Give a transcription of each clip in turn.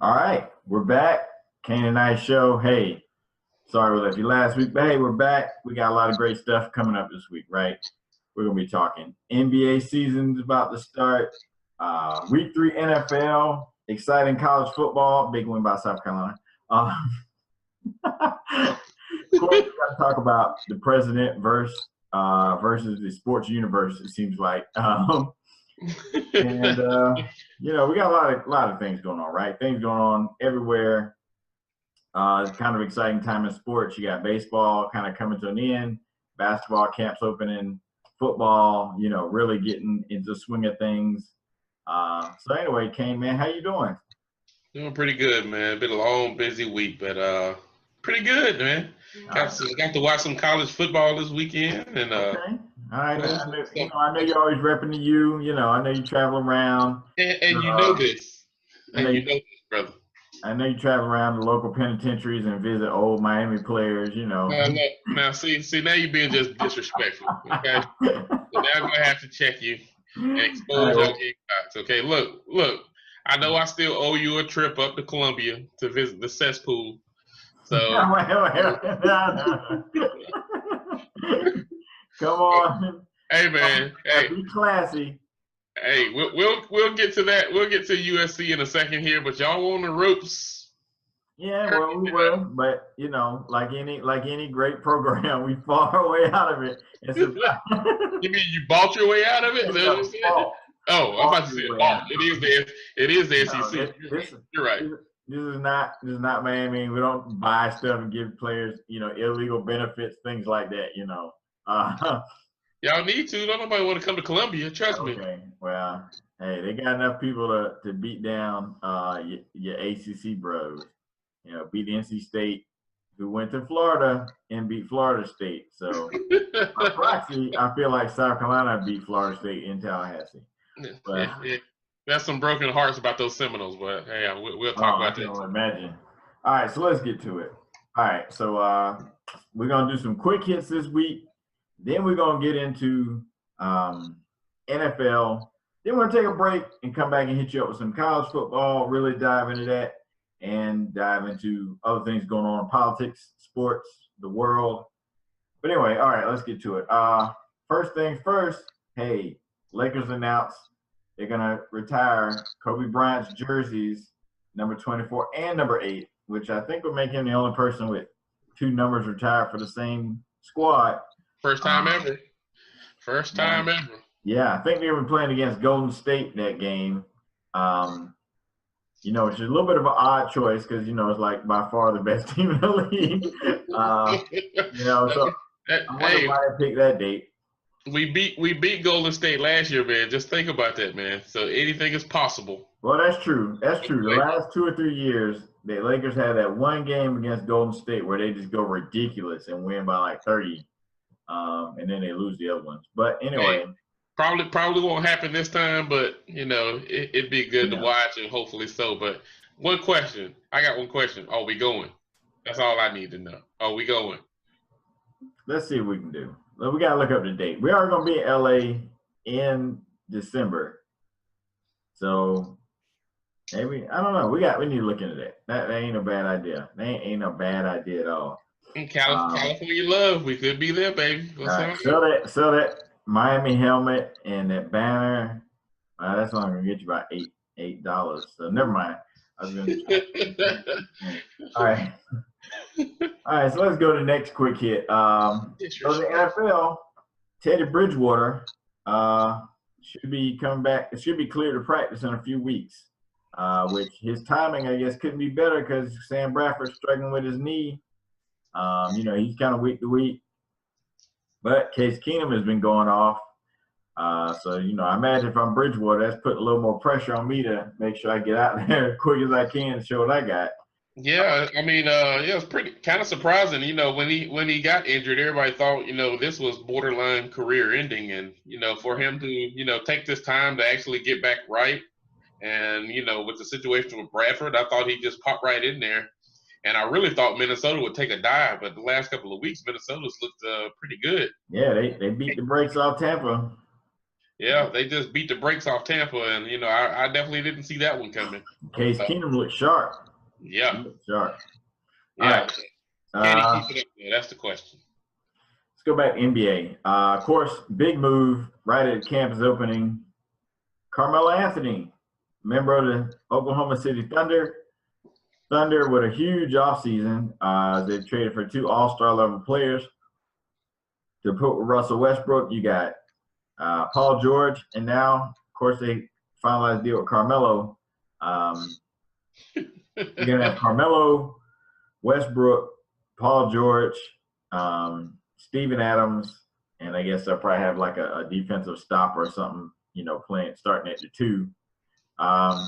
All right, we're back. Kane and I show. Hey, sorry we left you last week, but hey, we're back. We got a lot of great stuff coming up this week, right? We're gonna be talking NBA season's about to start. Week 3 NFL, exciting college football, big win by South Carolina. Of course, we got to talk about the president versus the sports universe. It seems like. And we got a lot of things going on, right? Things going on everywhere. It's kind of exciting time in sports. You got baseball kind of coming to an end, basketball camps opening, football, really getting into the swing of things. So anyway, Kane, man, how you doing? Doing pretty good, man. Been a long, busy week, but pretty good, man. Got to watch some college football this weekend, and okay. All right, I know you're always repping the U. I know you travel around. And you know this, brother. I know you travel around the local penitentiaries and visit old Miami players. Now, see, now you're being just disrespectful. Okay, so now I'm gonna have to check you and expose your ignorance. Okay, look. I know I still owe you a trip up to Columbia to visit the cesspool. So come on. Hey, man. Hey, be classy. Hey, we'll get to that. We'll get to USC in a second here, but y'all on the ropes. Yeah, well, we will, but like any great program, we fall our way out of it. You mean you bought your way out of it? Oh, I'm about to say it is the SEC. You're right. This is not Miami. We don't buy stuff and give players, illegal benefits, things like that. Y'all need to. Don't nobody want to come to Columbia. Trust me. Okay. Well, hey, they got enough people to beat down your ACC bros. Beat NC State, who went to Florida and beat Florida State. So, by proxy, I feel like South Carolina beat Florida State in Tallahassee. But, yeah. That's some broken hearts about those Seminoles, but hey, we'll talk about that. I can imagine. All right, so let's get to it. All right, so we're gonna do some quick hits this week. Then we're gonna get into NFL. Then we're gonna take a break and come back and hit you up with some college football. Really dive into that and dive into other things going on in politics, sports, the world. But anyway, all right, let's get to it. First things first. Hey, Lakers announced they're going to retire Kobe Bryant's jerseys, number 24 and number 8, which I think would make him the only person with 2 numbers retired for the same squad. First time ever. First time ever. Yeah, I think they were playing against Golden State that game. Which is a little bit of an odd choice because, it's like by far the best team in the league. So I wonder why they picked that date. We beat Golden State last year, man. Just think about that, man. So anything is possible. Well, that's true. That's true. The last 2 or 3 years, the Lakers had that one game against Golden State where they just go ridiculous and win by like 30, and then they lose the other ones. But anyway, probably won't happen this time. But it'd be good to watch and hopefully so. But I got one question. Are we going? That's all I need to know. Are we going? Let's see what we can do. We got to look up the date. We are going to be in LA in December. So maybe, I don't know. We need to look into that. That ain't a bad idea. That ain't no bad idea at all. In California love, we could be there, baby. Right. Sell that Miami helmet and that banner. That's only going to get you about $8. So never mind. I was going to all right. All right, so let's go to the next quick hit. So the NFL, Teddy Bridgewater should be coming back. It should be clear to practice in a few weeks, which his timing, I guess, couldn't be better because Sam Bradford's struggling with his knee. He's kind of week to week. But Case Keenum has been going off. So I imagine if I'm Bridgewater, that's putting a little more pressure on me to make sure I get out there as quick as I can to show what I got. Yeah, I mean, it's pretty kind of surprising. When he got injured, everybody thought, this was borderline career ending, and for him to take this time to actually get back right, and with the situation with Bradford, I thought he'd just pop right in there, and I really thought Minnesota would take a dive, but the last couple of weeks, Minnesota's looked pretty good. Yeah, they beat the brakes off Tampa. Yeah, they just beat the brakes off Tampa, and I definitely didn't see that one coming. Case Keenum looked sharp. Yeah, He looked sharp. yeah. All Can right. he keep it up there? That's the question. Let's go back to NBA. Of course, big move right at campus opening. Carmelo Anthony, member of the Oklahoma City Thunder. Thunder with a huge offseason. They've traded for 2 all-star level players. To put with Russell Westbrook, you got Paul George, and now, of course, they finalized a deal with Carmelo. You're going to have Carmelo, Westbrook, Paul George, Steven Adams, and I guess they'll probably have like a defensive stopper or something, playing starting at the 2. I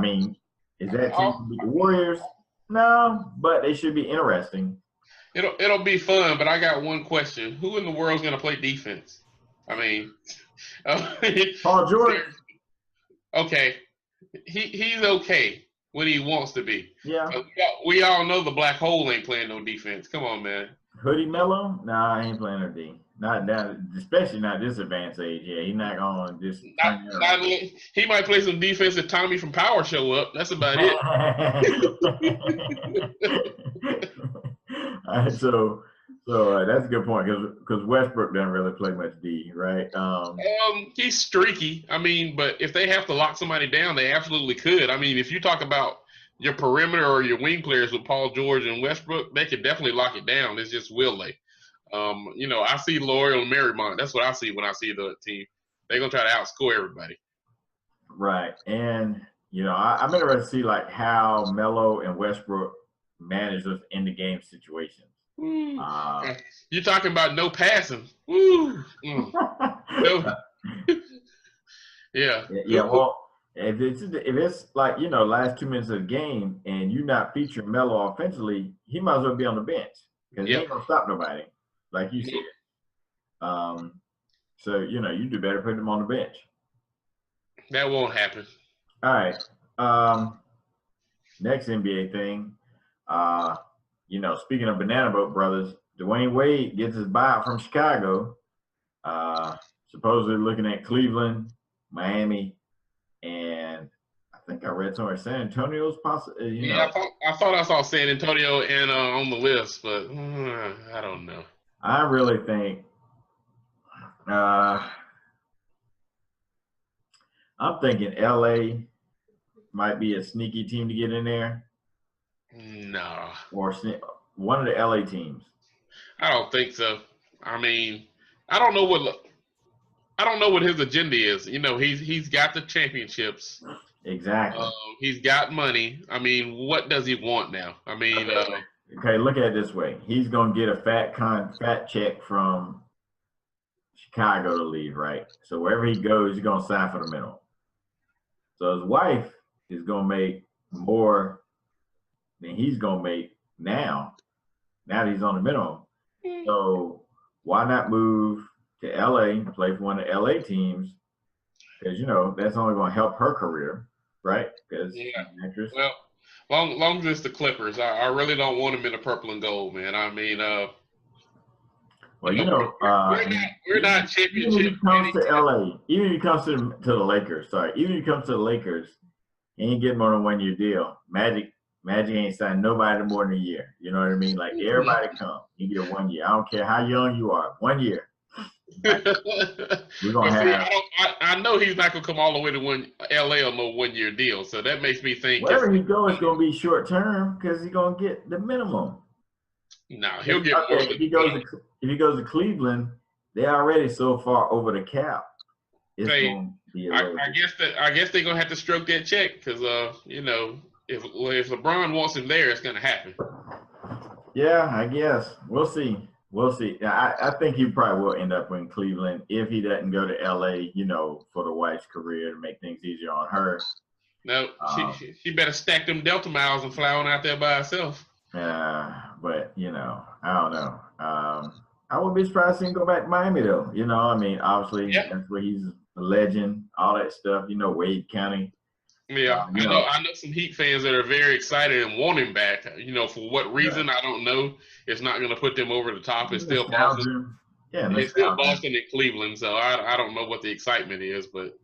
mean, is that team to beat the Warriors? No, but they should be interesting. It'll be fun, but I got one question: who in the world is going to play defense? I mean, Paul George. Okay, he's okay when he wants to be. Yeah. We all know the black hole ain't playing no defense. Come on, man. Hoodie Mello? Nah, I ain't playing no D. Not down, especially not this advanced age. Yeah, he's not going to just. He might play some defense if Tommy from Power show up. That's about it. All right, so that's a good point because Westbrook doesn't really play much D, right? He's streaky. I mean, but if they have to lock somebody down, they absolutely could. I mean, if you talk about your perimeter or your wing players with Paul George and Westbrook, they could definitely lock it down. It's just will they? I see L'Oreal and Marymount. That's what I see when I see the team. They're gonna try to outscore everybody. Right, and I'm interested to see like how Melo and Westbrook manage those in the game situations. You're talking about no passing. Woo. No. Yeah. Yeah. Well, if it's like last 2 minutes of the game and you're not featuring Melo offensively, he might as well be on the bench because he ain't gonna stop nobody, like you said. So you do better put him on the bench. That won't happen. All right. Next NBA thing. Speaking of Banana Boat Brothers, Dwayne Wade gets his buyout from Chicago. Supposedly looking at Cleveland, Miami, and I think I read somewhere San Antonio's possible. Yeah, I thought I saw San Antonio and on the list, but I don't know. I really think I'm thinking LA might be a sneaky team to get in there. No. Or one of the LA teams. I don't think so. I mean, I don't know what his agenda is. He's got the championships. Exactly. He's got money. I mean, what does he want now? I mean, okay, look at it this way. He's gonna get a fat check from Chicago to leave, right? So wherever he goes, he's gonna sign for the minimum. So his wife is gonna make more than he's gonna make now that he's on the minimum. So why not move to LA and play for one of the LA teams? Because that's only gonna help her career, right? Because actress. Well, long as it's the Clippers, I really don't want him in the purple and gold, man. I mean, well, we're not championship. Even if he comes to LA, even if he comes to the Lakers, even if he comes to the Lakers, he ain't getting more than a 1-year deal. Magic ain't signed nobody more than a year. You know what I mean? Like everybody come, you get 1 year. I don't care how young you are, 1 year. We're gonna have. I know he's not gonna come all the way to LA on no 1-year deal. So that makes me think wherever he goes, it's gonna be short term because he's gonna get the minimum. No, he'll get more. If he goes to Cleveland, they're already so far over the cap. It's gonna be I guess they're gonna have to stroke that check because if LeBron wants him there, it's gonna happen. Yeah, I guess we'll see. I think he probably will end up in Cleveland if he doesn't go to LA, for the wife's career to make things easier on her. No, she better stack them Delta miles and fly on out there by herself. But I don't know. I wouldn't be surprised to see him go back to Miami though. I mean, obviously that's where he's a legend, all that stuff. Wade County. Yeah, I know some Heat fans that are very excited and want him back. For what reason, I don't know. It's not going to put them over the top. It's still possible. Yeah, It's still nostalgia. Boston and Cleveland, so I don't know what the excitement is, but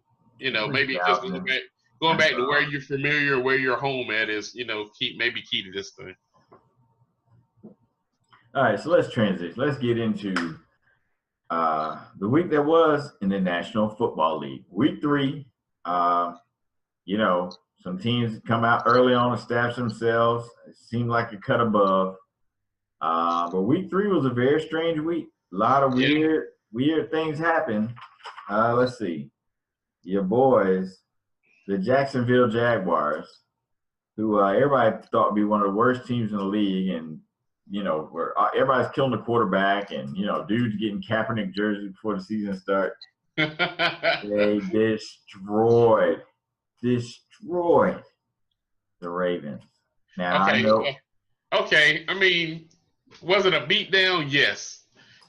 maybe just Nostalgia. going That's back to where you're familiar, where you're home at is key to this thing. All right, so let's transition. Let's get into the week that was in the National Football League. Week 3, some teams come out early on and establish themselves. It seemed like a cut above. But week 3 was a very strange week. A lot of weird things happened. Let's see. Your boys, the Jacksonville Jaguars, who everybody thought would be one of the worst teams in the league, and where everybody's killing the quarterback, and dudes getting Kaepernick jerseys before the season starts. They destroyed the Ravens. Now Okay. I know. Okay. I mean, was it a beatdown? Yes.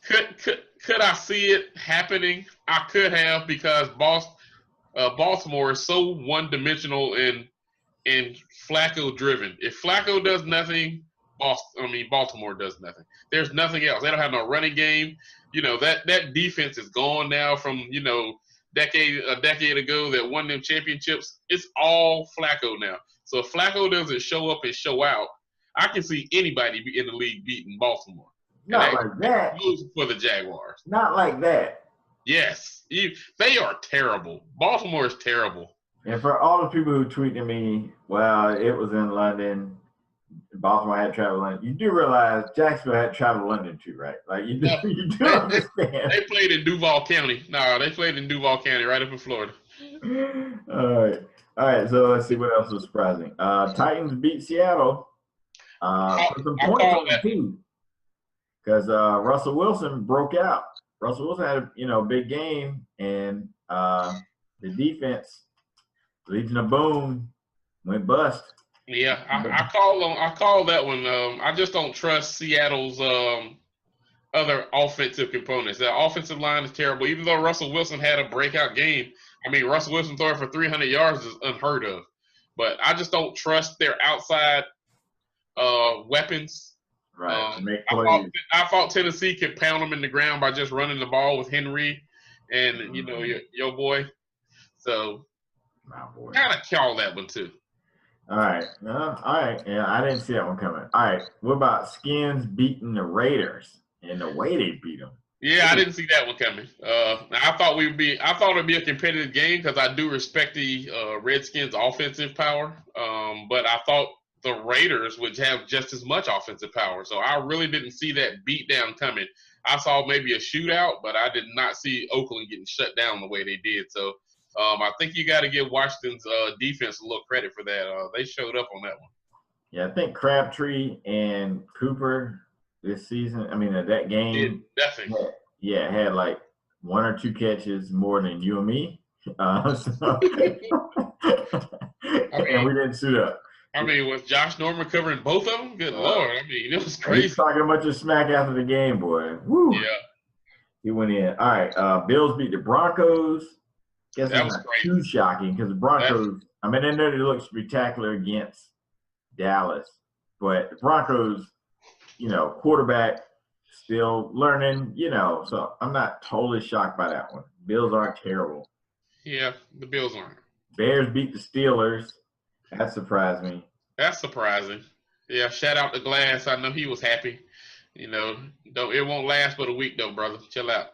Could I see it happening? I could have, because Baltimore is so one-dimensional and Flacco driven. If Flacco does nothing, Baltimore does nothing. There's nothing else. They don't have no running game. That defense is gone now from a decade ago that won them championships. It's all Flacco now. So if Flacco doesn't show up and show out, I can see anybody in the league beating Baltimore. Not like that. For the Jaguars. Not like that. Yes, they are terrible. Baltimore is terrible. And for all the people who tweeted me, well, it was in London. Baltimore had traveled to London. You do realize Jacksonville had traveled to London too, right? Like you do understand. They played in Duval County. No, they played in Duval County, right up in Florida. All right. So let's see what else was surprising. Titans beat Seattle. Put some points on the team because Russell Wilson broke out. Russell Wilson had a big game, and the defense, Legion of Boom, went bust. Yeah, I call that one. I just don't trust Seattle's other offensive components. Their offensive line is terrible. Even though Russell Wilson had a breakout game, Russell Wilson throwing for 300 yards is unheard of. But I just don't trust their outside weapons. Right. I thought Tennessee could pound them in the ground by just running the ball with Henry and your boy. So kind of call that one too. All right. All right. Yeah, I didn't see that one coming. All right. What about Skins beating the Raiders and the way they beat them? Yeah, I didn't see that one coming. I thought it'd be a competitive game because I do respect the Redskins' offensive power. But I thought the Raiders would have just as much offensive power. So I really didn't see that beatdown coming. I saw maybe a shootout, but I did not see Oakland getting shut down the way they did. So I think you got to give Washington's defense a little credit for that. They showed up on that one. Yeah, I think Crabtree and Cooper this season, that game, had like 1 or 2 catches more than you and me. And we didn't suit up. Was Josh Norman covering both of them? Good Lord. It was crazy. He's talking a bunch of smack after the game, boy. Woo. Yeah. He went in. All right. Bills beat the Broncos. Guess that was too shocking because the Broncos, they know they look spectacular against Dallas, but the Broncos, quarterback still learning, so I'm not totally shocked by that one. Bills aren't terrible. Yeah, the Bills aren't. Bears beat the Steelers. That surprised me. That's surprising. Yeah, shout out to Glass. I know he was happy. It won't last but a week though, brother. Chill out.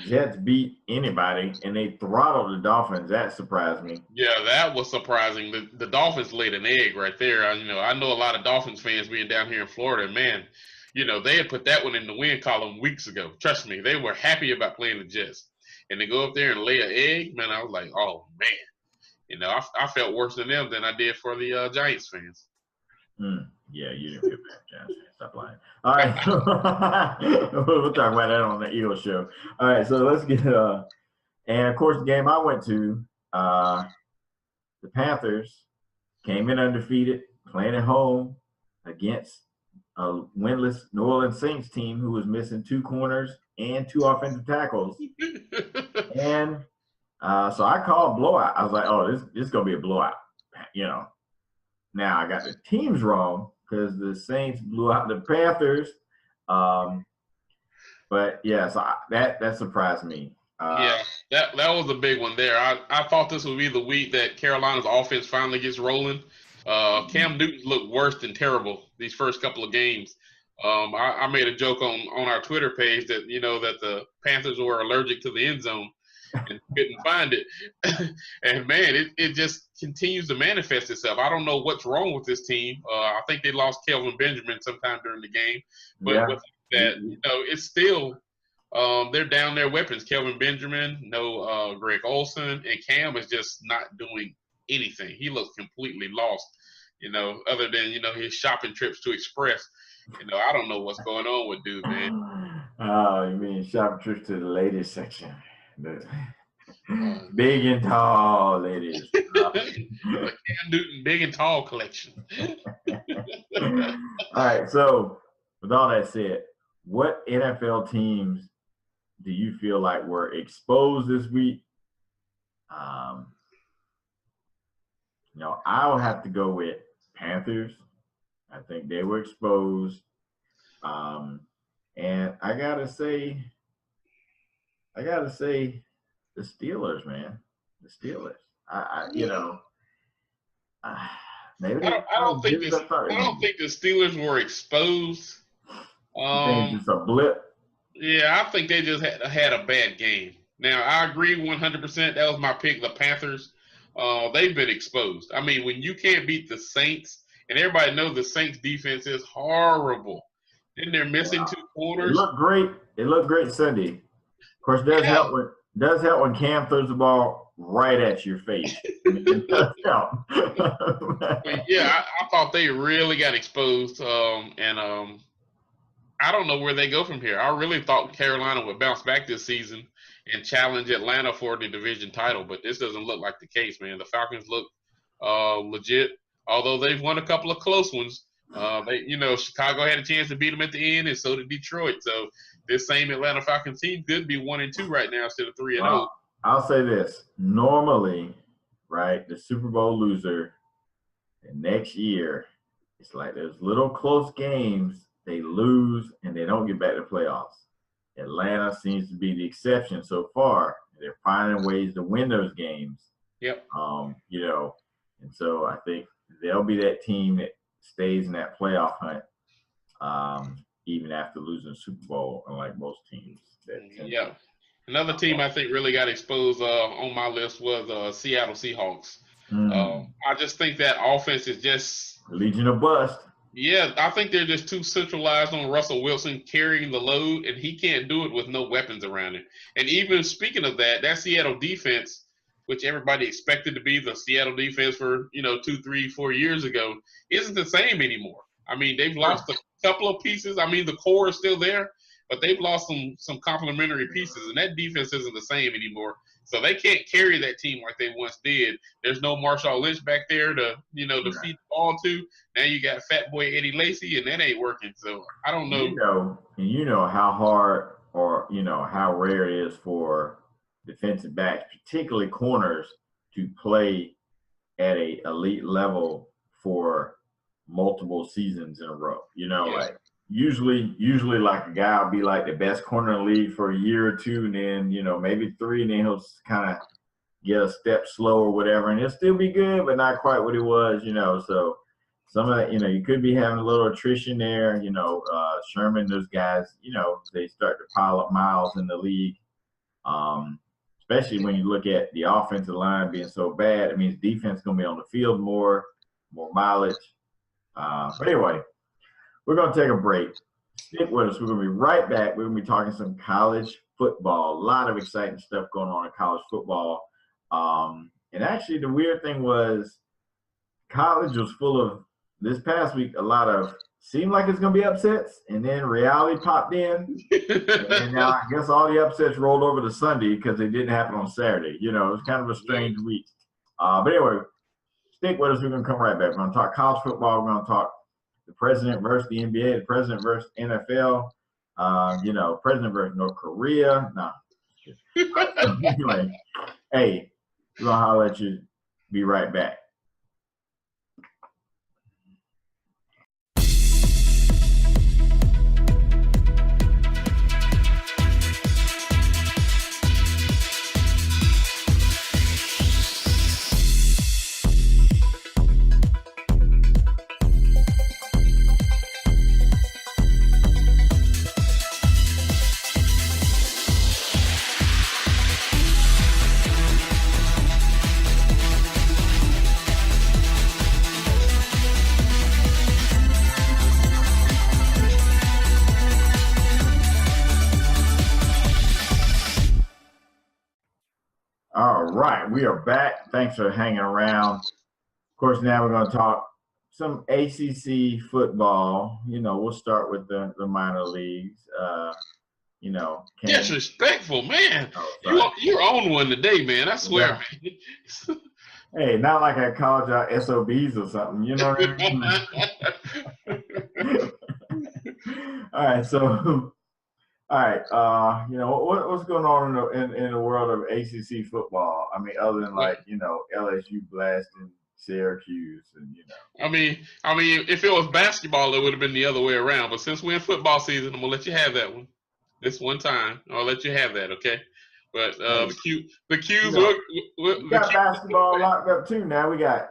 Jets beat anybody, and they throttled the Dolphins. That surprised me. Yeah, that was surprising. The Dolphins laid an egg right there. I know a lot of Dolphins fans being down here in Florida. Man, they had put that one in the win column weeks ago. Trust me, they were happy about playing the Jets. And to go up there and lay an egg, man, I was like, oh, man. I felt worse than them than I did for the Giants fans. Yeah, you didn't feel bad, Giants fans. Stop lying. All right. We'll talk about that on the Eagles show. All right, so let's get and of course the game I went to, the Panthers came in undefeated, playing at home against a winless New Orleans Saints team who was missing 2 corners and 2 offensive tackles. And so I called blowout. I was like, oh, this is going to be a blowout, Now I got the teams wrong because the Saints blew out the Panthers. But But yeah, so that surprised me. Yeah, that was a big one there. I thought this would be the week that Carolina's offense finally gets rolling. Cam Newton looked worse than terrible these first couple of games. I made a joke on our Twitter page that that the Panthers were allergic to the end zone and couldn't find it. And man, it just continues to manifest itself. I don't know what's wrong with this team. I think they lost Kelvin Benjamin sometime during the game, but with that, it's still. They're down their weapons. Kelvin Benjamin, no Greg Olsen, and Cam is just not doing anything. He looks completely lost, other than, his shopping trips to Express. I don't know what's going on with dude, man. Oh, you mean shopping trips to the ladies section. Big and tall ladies. The Cam Newton big and tall collection. All right, so with all that said, what NFL teams do you feel like were exposed this week? I will have to go with Panthers. I think they were exposed. And I gotta say the Steelers, man. The Steelers. Maybe I don't think the Steelers were exposed. It's just a blip. Yeah, I think they just had a bad game. Now, I agree 100%. That was my pick, the Panthers. They've been exposed. I mean, when you can't beat the Saints, and everybody knows the Saints defense is horrible, and they're missing 2 corners. It looked great Sunday. Of course, it does help when Cam throws the ball right at your face. It does help. Yeah, I thought they really got exposed, and I don't know where they go from here. I really thought Carolina would bounce back this season and challenge Atlanta for the division title, but this doesn't look like the case, man. The Falcons look legit, although they've won a couple of close ones. Chicago had a chance to beat them at the end, and so did Detroit. So this same Atlanta Falcons team could be 1-2 right now instead of 3-0. Well, I'll say this: normally, right, the Super Bowl loser, the next year, it's like there's little close games. They lose and they don't get back to playoffs. Atlanta seems to be the exception so far. They're finding ways to win those games. Yep. And so I think they'll be that team that stays in that playoff hunt, even after losing the Super Bowl, unlike most teams. Yeah. Another team I think really got exposed on my list was Seattle Seahawks. I just think that offense is just Legion of Bust. Yeah, I think they're just too centralized on Russell Wilson carrying the load, and he can't do it with no weapons around him. And even speaking of that Seattle defense, which everybody expected to be the Seattle defense for 2, 3, 4 years ago, isn't the same anymore. I mean, they've lost a couple of pieces. I mean, the core is still there, but they've lost some complementary pieces, and that defense isn't the same anymore. So they can't carry that team like they once did. There's no Marshawn Lynch back there to feed the ball to. Now you got Fat Boy Eddie Lacy, and that ain't working. So I don't know. You know how hard or how rare it is for defensive backs, particularly corners, to play at a elite level for multiple seasons in a row. Like usually like a guy will be like the best corner in the league for a year or two, and then maybe 3, and then he'll kind of get a step slow or whatever, and he'll still be good, but not quite what he was. So some of that, you could be having a little attrition there. Sherman, those guys, they start to pile up miles in the league. Especially when you look at the offensive line being so bad, it means defense going to be on the field more mileage. But anyway, we're going to take a break. Stick with us. We're going to be right back. We're going to be talking some college football. A lot of exciting stuff going on in college football. And actually, the weird thing was college was full of, this past week, a lot of seemed like it's going to be upsets, and then reality popped in. And now I guess all the upsets rolled over to Sunday because they didn't happen on Saturday. It was kind of a strange week. But anyway, stick with us. We're going to come right back. We're going to talk college football. We're going to talk the president versus the NBA, the president versus NFL, president versus North Korea. No. Anyway, hey, we're going to holler at you. Be right back. right, we are back. Thanks for hanging around. Of course, now we're going to talk some ACC football. We'll start with the minor leagues. Disrespectful, man. Oh, you're on one today, man. I swear, man. Hey, not like I called y'all SOBs or something. You know what I mean? All right, so. All right, what's going on in the world of ACC football? I mean, other than LSU blasting Syracuse and I mean, if it was basketball, it would have been the other way around. But since we're in football season, I'm gonna let you have that one. This one time, I'll let you have that, okay? But the Qs, we got basketball locked up too. Now we got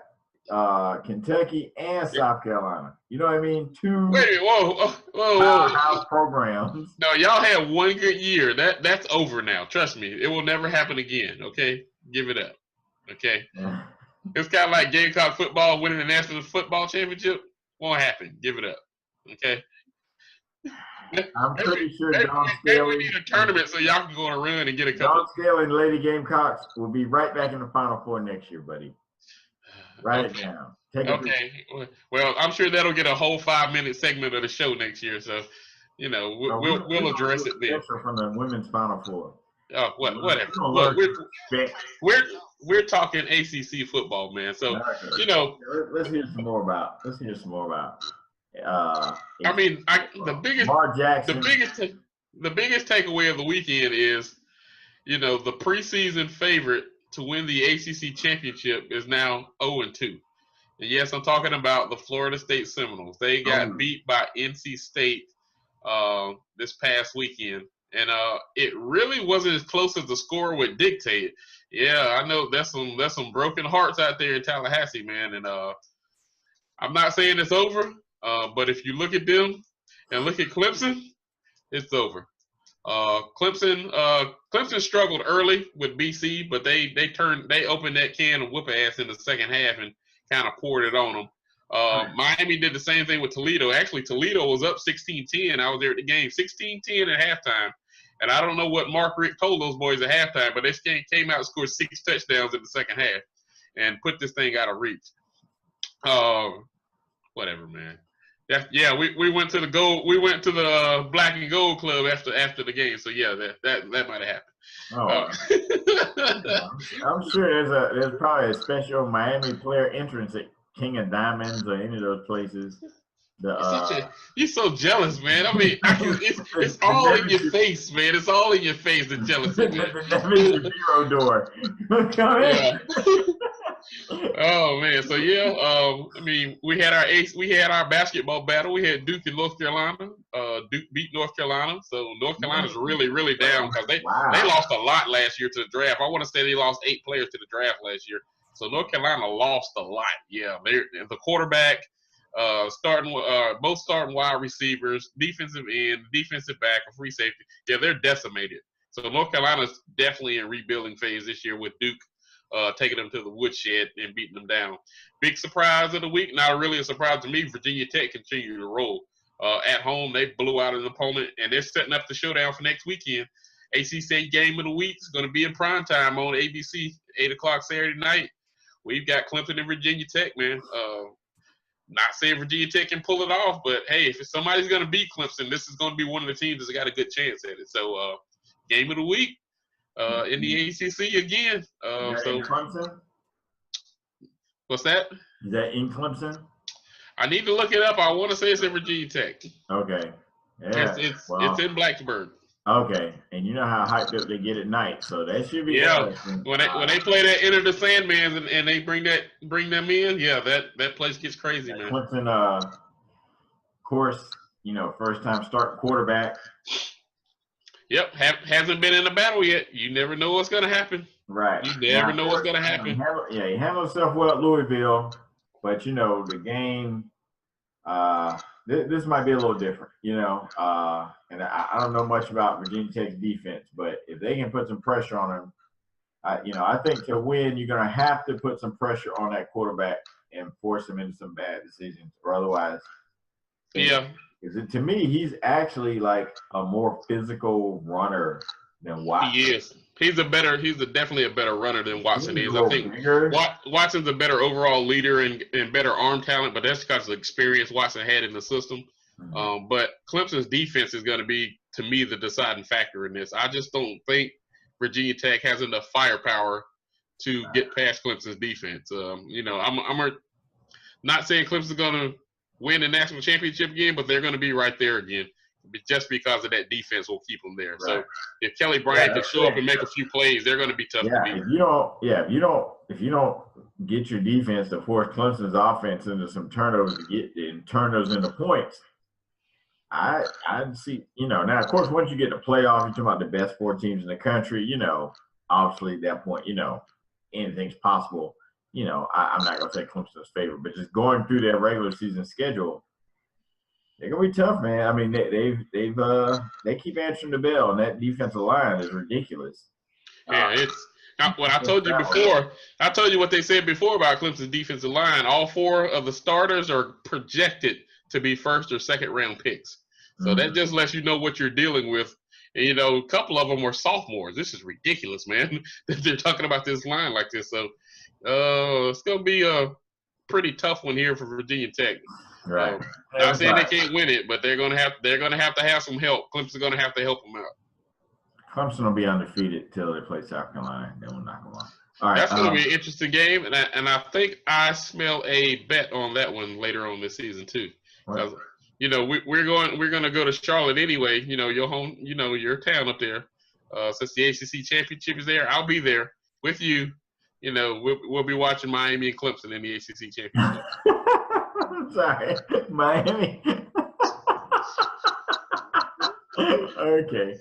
Kentucky and South Carolina. You know what I mean? Two powerhouse programs. No, y'all had one good year. That's over now. Trust me, it will never happen again. Okay, give it up. Okay, yeah. It's kind of like Gamecock football winning the national football championship. Won't happen. Give it up. Okay. I'm pretty sure Don Staley. We need a tournament so y'all can go on a run and get a couple. Don Staley and Lady Gamecocks will be right back in the Final Four next year, buddy. Write it down. Okay. Well, I'm sure that'll get a whole 5-minute segment of the show next year. So, we'll address it then. From the women's Final Four. Oh, whatever. Look, we're talking ACC football, man. So let's hear some more about. The biggest takeaway of the weekend is, the preseason favorite to win the ACC championship is now 0-2. And yes, I'm talking about the Florida State Seminoles. They got beat by NC State this past weekend. And it really wasn't as close as the score would dictate. Yeah, I know there's some broken hearts out there in Tallahassee, man. And I'm not saying it's over, but if you look at them and look at Clemson, it's over. Clemson struggled early with BC, but they opened that can of whoop ass in the second half and kind of poured it on them. Miami did the same thing with Toledo. Actually, Toledo was up 16-10. I was there at the game, 16-10 at halftime. And I don't know what Mark Richt told those boys at halftime, but they came out and scored 6 touchdowns in the second half and put this thing out of reach. Whatever, man. We went to the gold. We went to the black and gold club after the game. So yeah, that might have happened. I'm sure there's probably a special Miami player entrance at King of Diamonds or any of those places. You're so jealous, man. I mean, it's all in your face, man. It's all in your face, the jealousy. The zero door. Yeah. Oh man, so yeah, we had our basketball battle. We had Duke and North Carolina. Duke beat North Carolina, so North Carolina's really, really down because they lost a lot last year to the draft. I want to say they lost 8 players to the draft last year. So North Carolina lost a lot. Yeah, the quarterback, both starting wide receivers, defensive end, defensive back, or free safety. Yeah, they're decimated. So North Carolina's definitely in rebuilding phase this year with Duke taking them to the woodshed and beating them down. Big surprise of the week, not really a surprise to me, Virginia Tech continued to roll. At home, they blew out an opponent, and they're setting up the showdown for next weekend. ACC game of the week is going to be in prime time on ABC, 8 o'clock Saturday night. We've got Clemson and Virginia Tech, man. Not saying Virginia Tech can pull it off, but hey, if somebody's going to beat Clemson, this is going to be one of the teams that's got a good chance at it. So, game of the week in the ACC again. In Clemson? What's that? Is that in Clemson? I need to look it up. I want to say it's in Virginia Tech. Okay. Yeah. It's in Blacksburg. Okay, and you know how hyped up they get at night, so that should be when they play that Enter the Sandmans and they bring them in, that place gets crazy, man. Clemson, of course, first time starting quarterback. Yep, hasn't been in a battle yet. You never know what's gonna happen. Right. You never know what's gonna happen. He handled himself well at Louisville, but the game. This might be a little different, and I don't know much about Virginia Tech's defense, but if they can put some pressure on them, I think to win, you're going to have to put some pressure on that quarterback and force him into some bad decisions, or otherwise. Yeah. Because to me, he's actually like a more physical runner than Watson. He is. He's definitely a better runner than Watson is. I think Watson's a better overall leader and better arm talent, but that's because of the experience Watson had in the system. Mhm. But Clemson's defense is going to be, to me, the deciding factor in this. I just don't think Virginia Tech has enough firepower to get past Clemson's defense. I'm not saying Clemson's going to win the national championship again, but they're going to be right there again. Just because of that defense will keep them there. Right. So if Kelly Bryant can show up and make a few plays, they're going to be tough to beat. If you don't get your defense to force Clemson's offense into some turnovers and turn those into points, I see. Now of course once you get to playoff, you're talking about the best 4 teams in the country. Obviously at that point, anything's possible. I'm not gonna say Clemson's favorite, but just going through their regular season schedule. They're gonna be tough, man. I mean, they keep answering the bell, and that defensive line is ridiculous. Yeah, it's what I told you before. I told you what they said before about Clemson's defensive line. All 4 of the starters are projected to be first or second round picks. So that just lets you know what you're dealing with. And, a couple of them were sophomores. This is ridiculous, man. That they're talking about this line like this. So it's gonna be a pretty tough one here for Virginia Tech. Right. Not saying they can't win it, but they're gonna have to have some help. Clemson's gonna have to help them out. Clemson will be undefeated till they play South Carolina. Then we'll knock them off. All right. That's gonna be an interesting game, and I think I smell a bet on that one later on this season too. Because we're gonna go to Charlotte anyway. Your home, your town up there. Since the ACC championship is there, I'll be there with you. We'll be watching Miami and Clemson in the ACC championship. Sorry, Miami. Okay,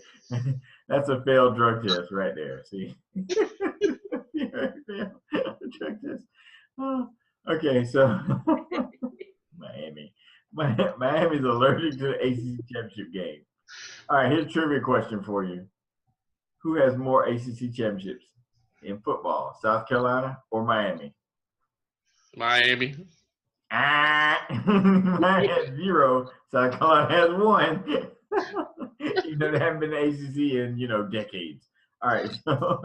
that's a failed drug test right there. See, failed drug test. Okay, so Miami's allergic to the ACC championship game. All right, here's a trivia question for you: who has more ACC championships in football, South Carolina or Miami? Miami. Miami has 0. South Carolina has 1. They haven't been in the ACC in decades. All right, so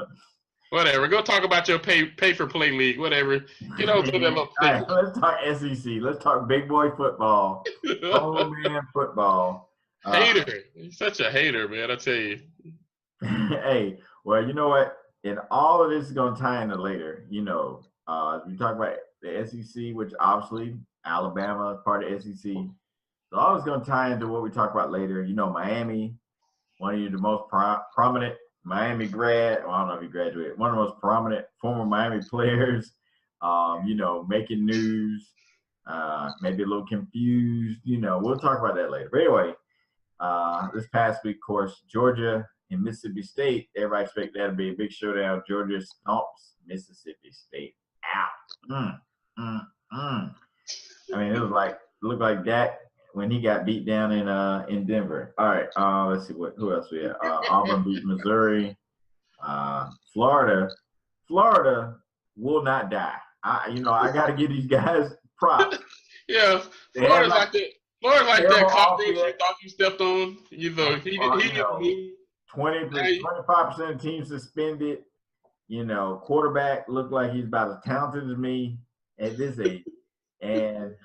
whatever. Go talk about your pay for play league. Whatever. Get on to that little thing. All right, let's talk SEC. Let's talk big boy football. Oh man, football. Hater. He's such a hater, man. I tell you. Hey, well, you know what? And all of this is going to tie into later. We talk about the SEC, which obviously Alabama is part of SEC. So all is going to tie into what we talk about later. Miami, one of the most prominent Miami grad. Well, I don't know if he graduated. One of the most prominent former Miami players. Making news. Maybe a little confused. We'll talk about that later. But anyway, this past week, of course, Georgia and Mississippi State. Everybody expected that to be a big showdown. Georgia stomps Mississippi State out. I mean, it looked like Dak when he got beat down in Denver. All right, let's see who else we have. Auburn beat Missouri. Florida will not die. I got to give these guys props. Yeah, Florida's like that. Florida's like that cockroach you thought you stepped on. He didn't move. 25% of the team suspended. Quarterback looked like he's about as talented as me at this age. And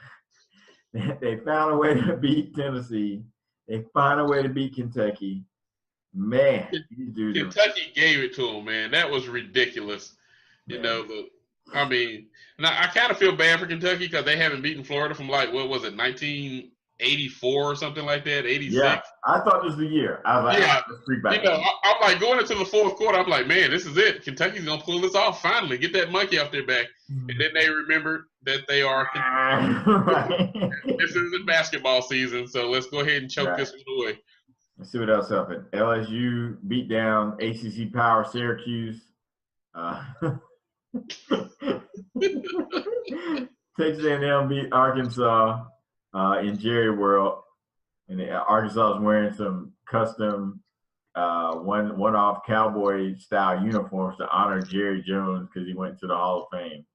they found a way to beat Tennessee. They found a way to beat Kentucky. Man, Kentucky gave it to them, man. That was ridiculous. Man. Now I kind of feel bad for Kentucky because they haven't beaten Florida from 1984 or something like that, 86. Yeah, I thought this was the year. I was like, let's freak back. I'm like going into the fourth quarter. I'm like, man, this is it. Kentucky's gonna pull this off finally. Get that monkey off their back. And then they remembered that they are. This is the basketball season, so let's go ahead and choke this one away. Let's see what else happened. LSU beat down ACC power Syracuse. Texas A&M beat Arkansas in Jerry World, and Arkansas is wearing some custom one-off Cowboy style uniforms to honor Jerry Jones because he went to the Hall of Fame.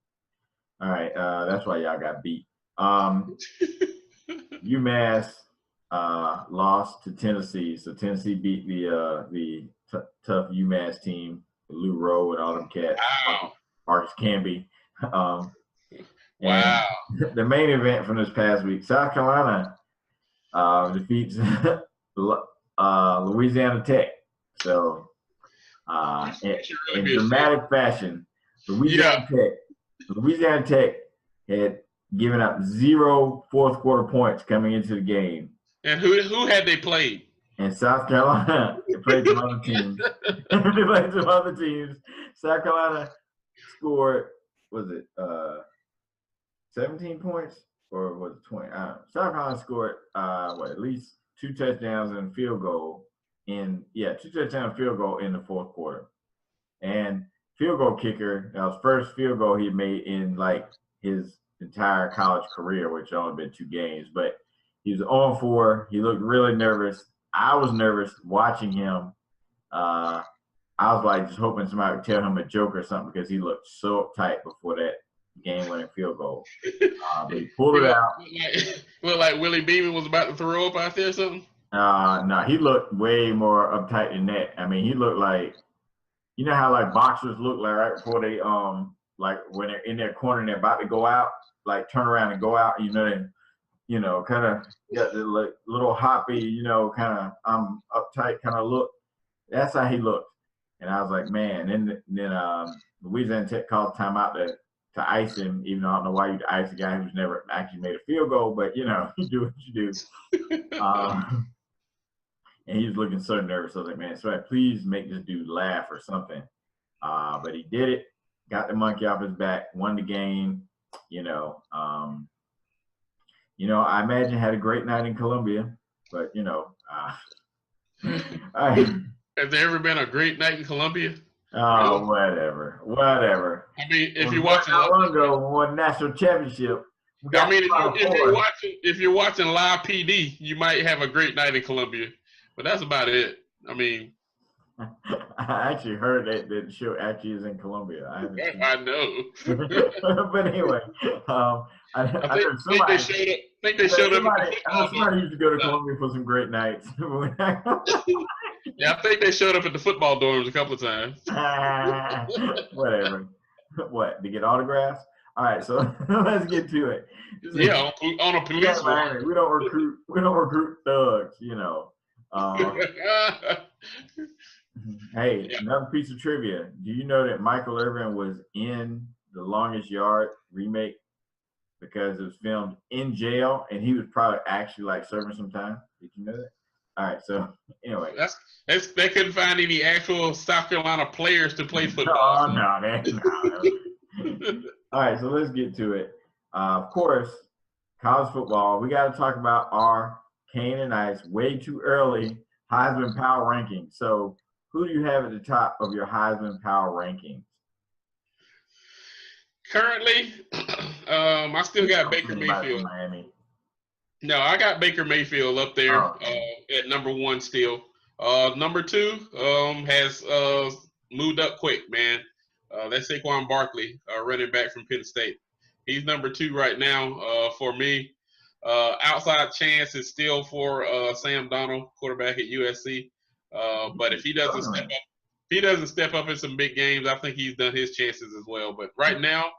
All right, that's why y'all got beat. UMass lost to Tennessee, so Tennessee beat the tough UMass team, Lou Rowe and all them cats, Wow. Marcus Camby. Wow. The main event from this past week, South Carolina defeats Louisiana Tech. So in dramatic fashion, Louisiana Tech had given up 0 fourth quarter points coming into the game. And who had they played? And South Carolina, they played some other teams. South Carolina scored, was it 17 points or was it 20? South Carolina scored at least 2 touchdowns and a field goal in the fourth quarter. And field goal kicker, that was first field goal he made in like his entire college career, which only been 2 games, but he was on 4. He looked really nervous. I was nervous watching him. I was like just hoping somebody would tell him a joke or something because he looked so uptight before that game-winning field goal. But he pulled it out. Looked like Willie Beeman was about to throw up out there or something? No, he looked way more uptight than that. I mean, he looked like, you know how like boxers look like right before they like when they're in their corner and they're about to go out, like turn around and go out, kind of got the like, little hoppy, kind of uptight kind of look. That's how he looked. And I was like, man. And then Louisiana Tech called timeout to ice him, even though I don't know why you'd ice a guy who's never actually made a field goal, but you do what you do. And he was looking so nervous. I was like, man, so please make this dude laugh or something. But he did it, got the monkey off his back, won the game. I imagine had a great night in Columbia, but Has there ever been a great night in Columbia? Oh, whatever. I mean, if you're watching, won national championship. I mean, if you're watching live PD, you might have a great night in Columbia, but that's about it. I mean, I actually heard that the show actually is in Columbia. I know. But anyway, I think they showed up. Somebody used to go to Columbia for some great nights. Yeah, I think they showed up at the football dorms a couple of times. Whatever. What, to get autographs? All right, so let's get to it. Yeah, on a police force. We don't recruit thugs, Hey, another piece of trivia. Do you know that Michael Irvin was in The Longest Yard remake because it was filmed in jail and he was probably actually like serving some time? Did you know that? All right, so anyway. They couldn't find any actual South Carolina players to play football. No. All right, so let's get to it. Of course, college football. We got to talk about our Cane and Ice way too early Heisman power ranking. So who do you have at the top of your Heisman power rankings? Currently, I still got Baker Mayfield. Miami. No, I got Baker Mayfield up there at number 1 still. Number 2 has moved up quick, man. That's Saquon Barkley, running back from Penn State. He's number 2 right now for me. Outside chance is still for Sam Darnold, quarterback at USC. But if he doesn't step up in some big games, I think he's done his chances as well. But right now,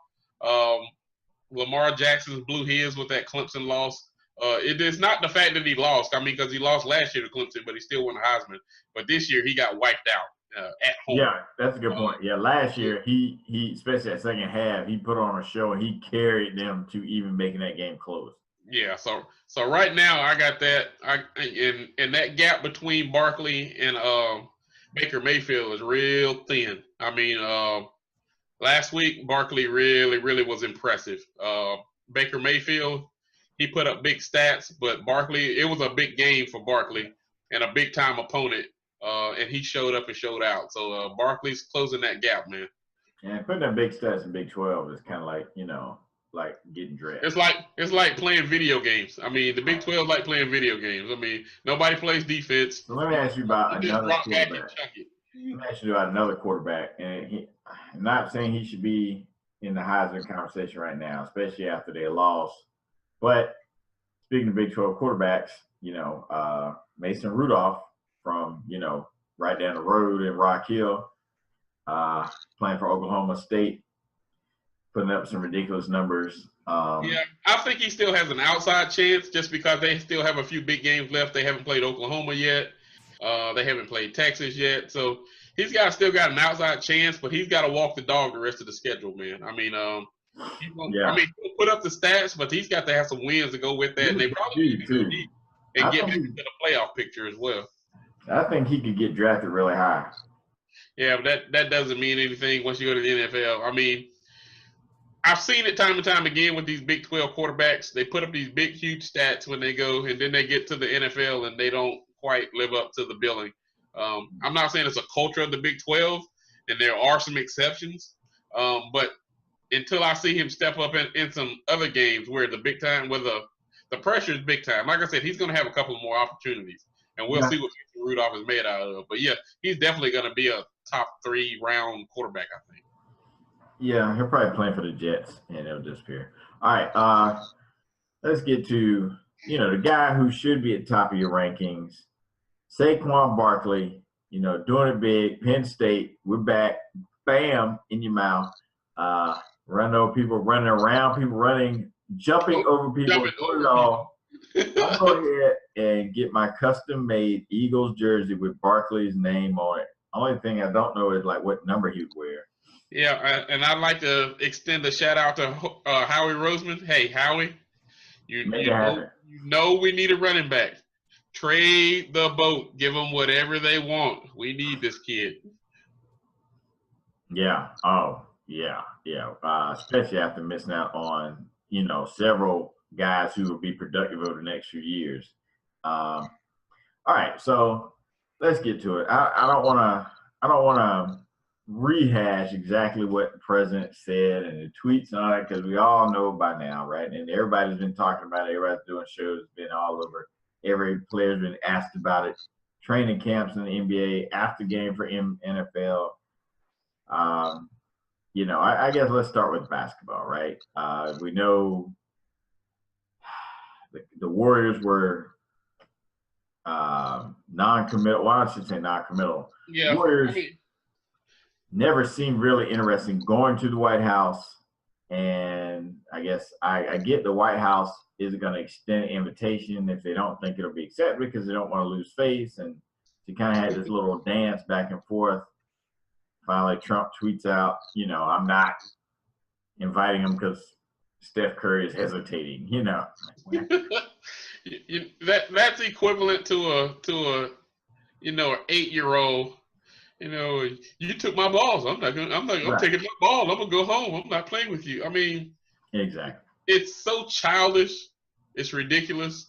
Lamar Jackson blew his with that Clemson loss. It is not the fact that he lost. I mean, because he lost last year to Clemson, but he still won the Heisman. But this year, he got wiped out at home. Yeah, that's a good point. Yeah, last year, he especially that second half, he put on a show and he carried them to even making that game close. Yeah, so right now I got that. And that gap between Barkley and Baker Mayfield is real thin. I mean, last week Barkley really was impressive. Baker Mayfield, he put up big stats, but Barkley, it was a big game for Barkley and a big time opponent, and he showed up and showed out. So Barkley's closing that gap, man. And putting up big stats in Big 12 is kind of like like getting dressed. It's like playing video games. I mean, the Big 12 like playing video games. I mean, nobody plays defense. So let me ask you about another quarterback. And I'm not saying he should be in the Heisman conversation right now, especially after they lost. But speaking of Big 12 quarterbacks, Mason Rudolph from right down the road in Rock Hill, playing for Oklahoma State, putting up some ridiculous numbers. Yeah, I think he still has an outside chance just because they still have a few big games left. They haven't played Oklahoma yet. They haven't played Texas yet. So he's still got an outside chance, but he's got to walk the dog the rest of the schedule, man. I mean, he'll put up the stats, but he's got to have some wins to go with that. And they probably need to go deep and get back into the playoff picture as well. I think he could get drafted really high. Yeah, but that doesn't mean anything once you go to the NFL. I mean, I've seen it time and time again with these Big 12 quarterbacks. They put up these big, huge stats when they go, and then they get to the NFL and they don't quite live up to the billing. I'm not saying it's a culture of the Big 12, and there are some exceptions, but until I see him step up in some other games where the big time, where the pressure is big time, like I said, he's going to have a couple more opportunities, and we'll see what Rudolph is made out of. But, yeah, he's definitely going to be a top 3 round quarterback, I think. Yeah, he'll probably play for the Jets, and it'll disappear. All right, let's get to, the guy who should be at the top of your rankings, Saquon Barkley, doing it big, Penn State, we're back, bam, in your mouth. Running over people, running around people, jumping over people, doing it all. I'll go ahead and get my custom-made Eagles jersey with Barkley's name on it. Only thing I don't know is, what number he would wear. Yeah, and I'd like to extend a shout-out to Howie Roseman. Hey, Howie, you know we need a running back. Trade the boat. Give them whatever they want. We need this kid. Yeah. Oh, yeah. Especially after missing out on, several guys who will be productive over the next few years. All right, so let's get to it. I don't want to rehash exactly what the president said and the tweets on it, because we all know by now, right? And everybody's been talking about it. Everybody's doing shows, been all over. Every player's been asked about it. Training camps in the NBA, after game for NFL. I guess let's start with basketball, right? We know the Warriors were non-committal. Well, I should say non-committal. Yeah. Warriors never seemed really interesting going to the White House, and I guess I get the White House isn't going to extend an invitation if they don't think it'll be accepted because they don't want to lose face, and she kind of had this little dance back and forth. Finally, Trump tweets out, I'm not inviting him because Steph Curry is hesitating, That's equivalent to a an 8-year-old. You took my balls. I'm taking my ball. I'm gonna go home. I'm not playing with you. I mean, exactly. It's so childish. It's ridiculous.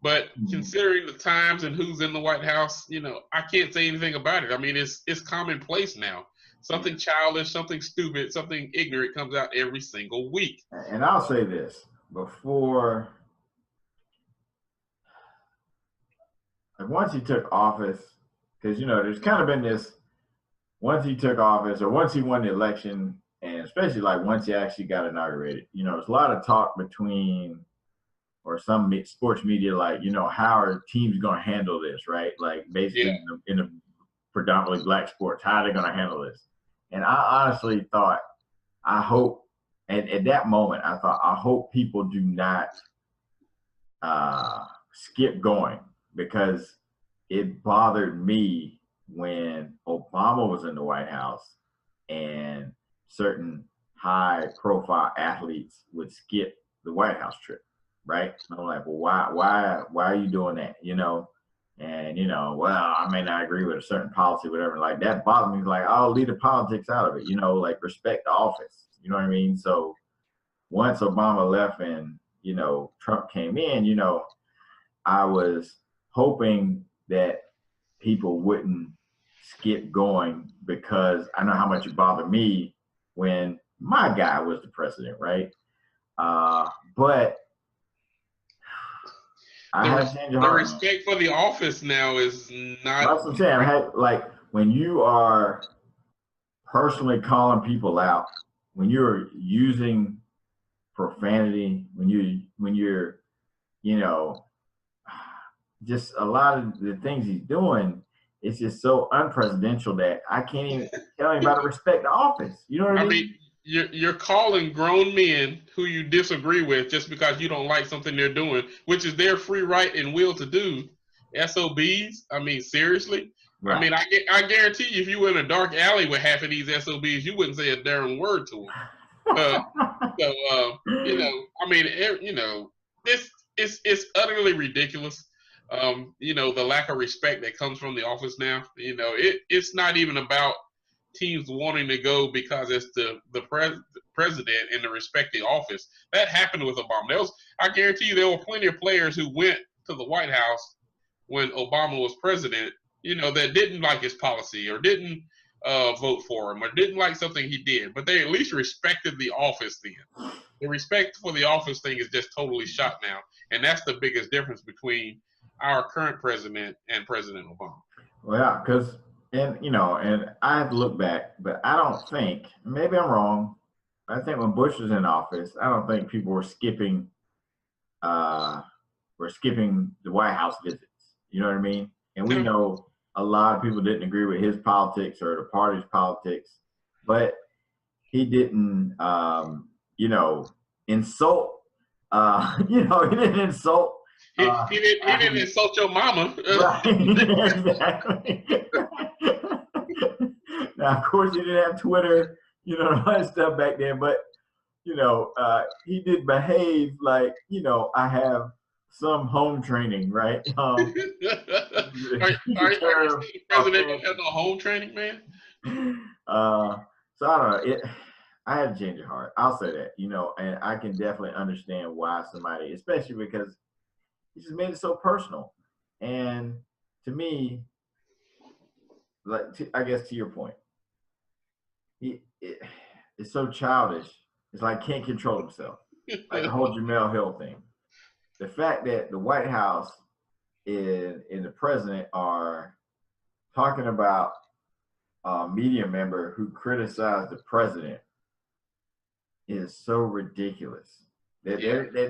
But considering the times and who's in the White House, I can't say anything about it. I mean, it's commonplace now. Something childish, something stupid, something ignorant comes out every single week. And I'll say this before, once he took office, because, there's kind of been this, once he took office or once he won the election, and especially once he actually got inaugurated, there's a lot of talk between, or some sports media, how are teams going to handle this, right? Basically in the predominantly black sports, how are they going to handle this? And I honestly thought, I hope, and at that moment, I thought, I hope people do not skip going, because it bothered me when Obama was in the White House and certain high-profile athletes would skip the White House trip, right? And I'm like, well, why are you doing that? And well, I may not agree with a certain policy, whatever. That bothers me. I'll leave the politics out of it. Respect the office. You know what I mean? So once Obama left and Trump came in, I was hoping that people wouldn't skip going, because I know how much it bothered me when my guy was the president, right? But I had to change your heart. The respect for the office now is not. That's what I'm saying. When you are personally calling people out, when you're using profanity, when you're, just a lot of the things he's doing, it's just so unpresidential that I can't even tell anybody to respect the office. You know what I mean? I mean, you're calling grown men who you disagree with just because you don't like something they're doing, which is their free right and will to do. SOBs? I mean, seriously? Right. I mean, I guarantee you, if you were in a dark alley with half of these SOBs, you wouldn't say a darn word to them. I mean, it's utterly ridiculous. The lack of respect that comes from the office now. It's not even about teams wanting to go because it's the president and to respect the office. That happened with Obama. I guarantee you, there were plenty of players who went to the White House when Obama was president, that didn't like his policy or didn't vote for him or didn't like something he did, but they at least respected the office then. The respect for the office thing is just totally shot now, and that's the biggest difference between our current president and President Obama. Well, yeah, because and I have to look back, but I don't think, maybe I'm wrong, I think when Bush was in office, I don't think people were skipping the White House visits. You know what I mean? And we know a lot of people didn't agree with his politics or the party's politics, but he didn't, insult. He didn't insult. He didn't insult your mama. Right. Exactly. Now, of course, he didn't have Twitter, all that stuff back then, but he did behave like, I have some home training, right? Are you president that has no home training, man? So I don't know. I had to change of heart. I'll say that, and I can definitely understand why somebody, especially because he just made it so personal. And to me, I guess to your point, it's so childish. It's like can't control himself. Like the whole Jamel Hill thing. The fact that the White House and the president are talking about a media member who criticized the president is so ridiculous. That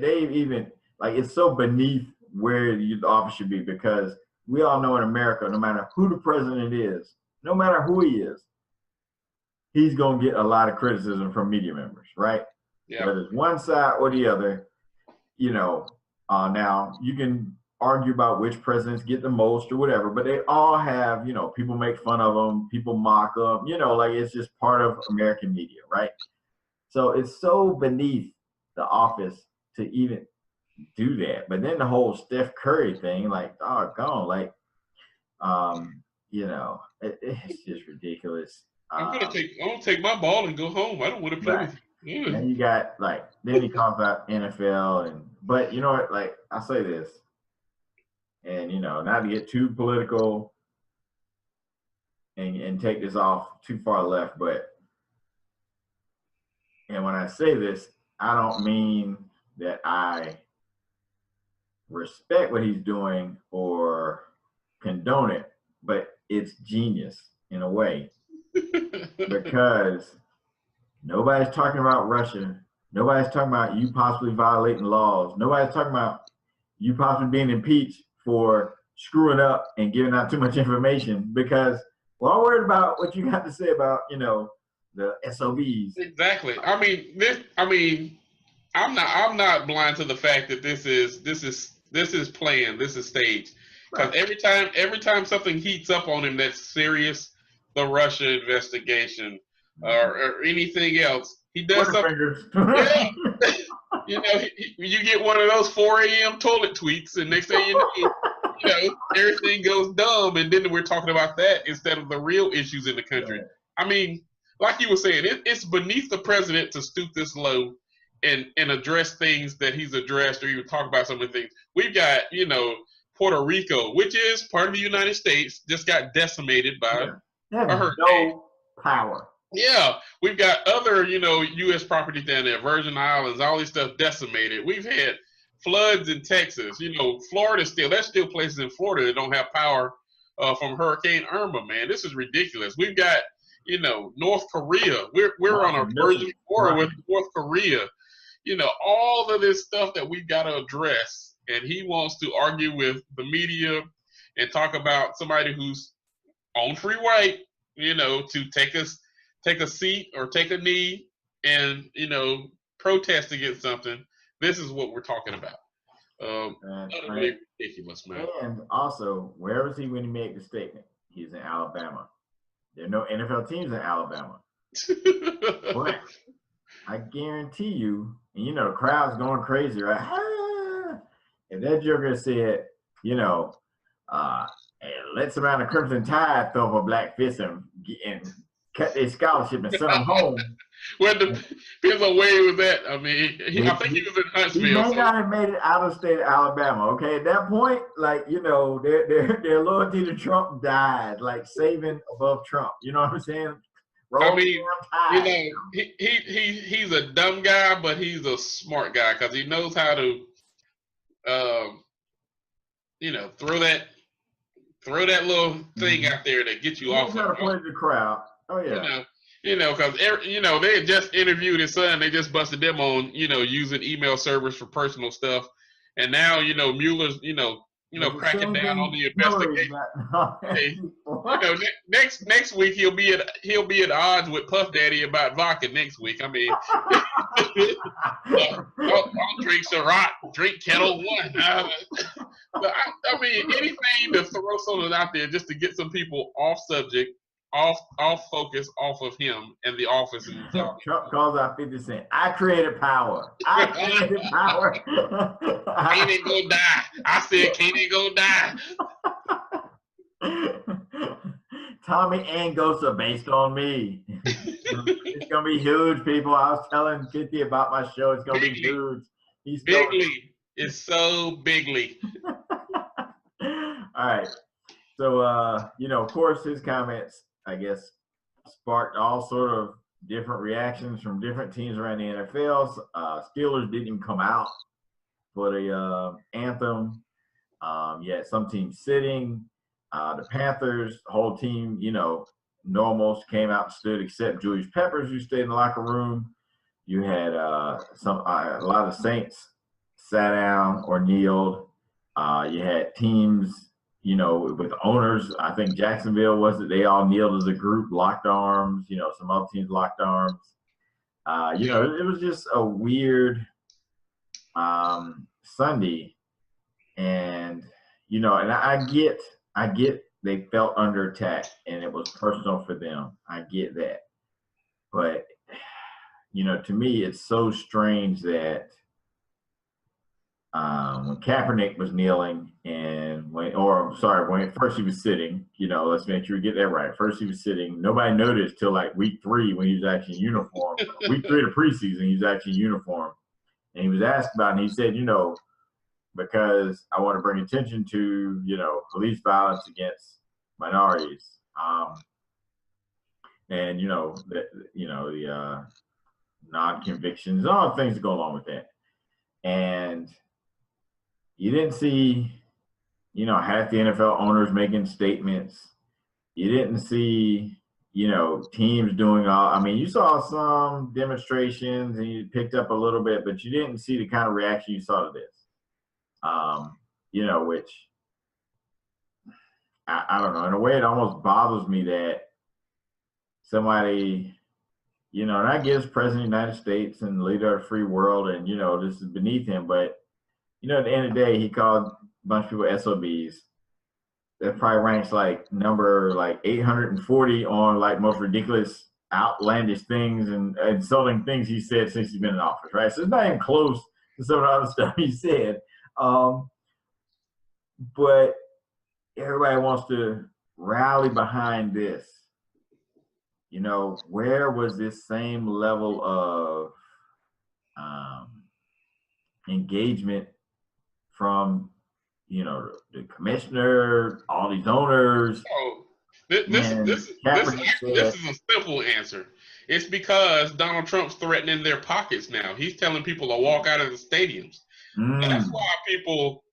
they even, like, it's so beneath where the office should be, because we all know in America, no matter who the president is, no matter who he is, he's going to get a lot of criticism from media members, right? Yeah. Whether it's one side or the other, now you can argue about which presidents get the most or whatever, but they all have, people make fun of them, people mock them, like it's just part of American media, right? So it's so beneath the office to even do that. But then the whole Steph Curry thing, like, doggone, like, it's just ridiculous. I'm gonna take my ball and go home. I don't want to play with you. And you got then he talks about NFL but you know what, like, I say this, and not to get too political and take this off too far left, and when I say this, I don't mean that I respect what he's doing or condone it, but it's genius in a way. Because nobody's talking about Russia. Nobody's talking about you possibly violating laws. Nobody's talking about you possibly being impeached for screwing up and giving out too much information, because we're all worried about what you got to say about, the SOBs. Exactly. I mean, I'm not blind to the fact that this is planned, this is staged. Because every time something heats up on him that's serious, the Russia investigation or anything else, he does something. Yeah. You get one of those 4 a.m. toilet tweets, and next thing you know, everything goes dumb, and then we're talking about that instead of the real issues in the country. Right. I mean, like you were saying, it's beneath the president to stoop this low and address things that he's addressed, or even talk about some of the things. We've got, Puerto Rico, which is part of the United States, just got decimated by a hurricane. No power. Yeah, we've got other, U.S. properties down there, Virgin Islands, all this stuff decimated. We've had floods in Texas. Florida there's still places in Florida that don't have power from Hurricane Irma, man. This is ridiculous. We've got, North Korea. We're on a virgin border with North Korea. All of this stuff that we've got to address. And he wants to argue with the media and talk about somebody who's on free right, to take a seat or take a knee and, protest against something, this is what we're talking about. Utterly ridiculous, man. And also, where was he when he made the statement? He's in Alabama. There are no NFL teams in Alabama. But I guarantee you, and the crowd's going crazy, right? Ah! If that joker said, let some out of Crimson Tide throw up a black fist and cut their scholarship and send them home. Well, depends on where he was at. I mean, I think he was in Huntsville. He may not have made it out of state of Alabama. Okay, at that point, their loyalty to Trump died, like saving above Trump. You know what I'm saying? He's a dumb guy, but he's a smart guy because he knows how to, throw that little thing out there that gets you off. He's got to point the crowd. Oh yeah. Because they had just interviewed his son. They just busted them on using email servers for personal stuff, and now Mueller's cracking down on the investigation. Next week he'll be at odds with Puff Daddy about vodka next week. I mean, don't drink Ciroc, drink Kettle One. But I mean, anything to throw something out there just to get some people off subject. Off focus off of him and the office. And the job. Trump calls out 50 Cent. I created power. I created power. Kane ain't gonna die. I said Kane ain't gonna die. Tommy and Ghost are based on me. It's gonna be huge, people. I was telling 50 about my show. It's gonna be huge. He's bigly. It's so bigly. All right. So of course his comments, I guess, sparked all sort of different reactions from different teams around the NFL. Steelers didn't even come out for the anthem. You had some teams sitting. The Panthers, the whole team, normal came out and stood, except Julius Peppers, who stayed in the locker room. You had a lot of Saints sat down or kneeled. You had teams, with owners. I think Jacksonville they all kneeled as a group, locked arms. Some other teams locked arms. It was just a weird Sunday, and and I get they felt under attack and it was personal for them. I get that, but to me, it's so strange that when Kaepernick was kneeling when first he was sitting, let's make sure we get that right. First he was sitting. Nobody noticed till like week 3 when he was actually in uniform. Week 3 of the preseason, he was actually in uniform. And he was asked about it, and he said, because I want to bring attention to, police violence against minorities. And, the non-convictions, all the things that go along with that. And you didn't see, half the NFL owners making statements. You didn't see, teams doing all. I mean, you saw some demonstrations and you picked up a little bit, but you didn't see the kind of reaction you saw to this. Which I don't know. In a way, it almost bothers me that somebody, and I guess President of the United States and leader of the free world, and this is beneath him, but at the end of the day, he called a bunch of people SOBs. That probably ranks number 840 on most ridiculous, outlandish things and insulting things he said since he's been in office, right? So it's not even close to some of the other stuff he said. But everybody wants to rally behind this. Where was this same level of engagement from, the commissioner, all these owners? Oh, this is a simple answer. It's because Donald Trump's threatening their pockets now. He's telling people to walk out of the stadiums.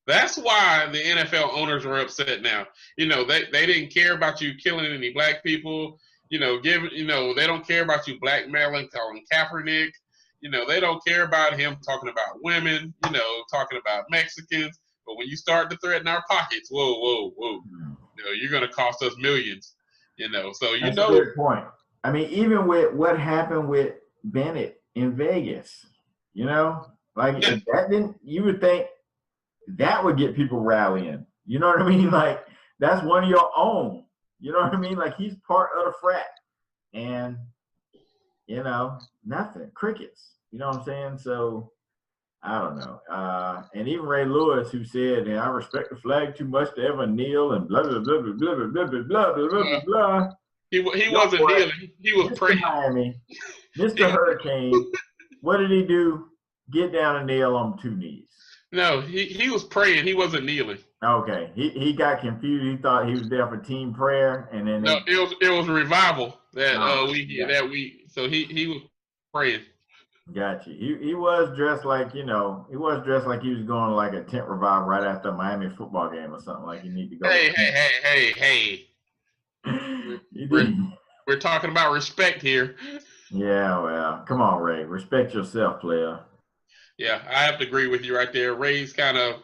That's why the NFL owners are upset now. They didn't care about you killing any black people. They don't care about you blackmailing Colin Kaepernick. They don't care about him talking about women, talking about Mexicans. But when you start to threaten our pockets, whoa. You're going to cost us millions. So That's a good point. I mean, even with what happened with Bennett in Vegas, like if that didn't, you would think that would get people rallying. You know what I mean? Like that's one of your own. You know what I mean? Like he's part of the frat, and nothing, crickets. You know what I'm saying? So I don't know. And even Ray Lewis, who said, I respect the flag too much to ever kneel and blah, blah, blah, blah, blah, blah, blah, blah, blah, blah, blah. He wasn't kneeling. He was Mr. praying. Miami, Mr. Hurricane, what did he do? Get down and kneel on 2 knees. No, he was praying. He wasn't kneeling. Okay. He got confused. He thought he was there for team prayer. And then it was revival that week. So he was praying. Gotcha. He was dressed like, he was going to like a tent revival right after a Miami football game or something, like you need to go. Hey. We're talking about respect here. Yeah, well, come on, Ray. Respect yourself, player. Yeah, I have to agree with you right there. Ray's kind of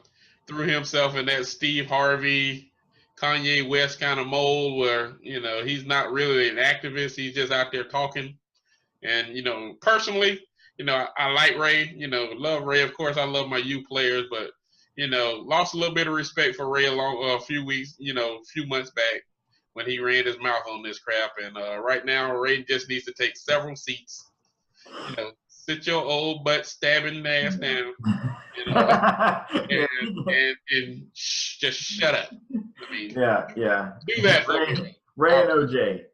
threw himself in that Steve Harvey, Kanye West kind of mold where, he's not really an activist. He's just out there talking. And, personally, I like Ray, love Ray. Of course, I love my youth players, but, lost a little bit of respect for Ray a few weeks, few months back when he ran his mouth on this crap. And right now, Ray just needs to take several seats, sit your old butt stabbing ass down, and just shut up. I mean, yeah. Do that for me. Ray and OJ,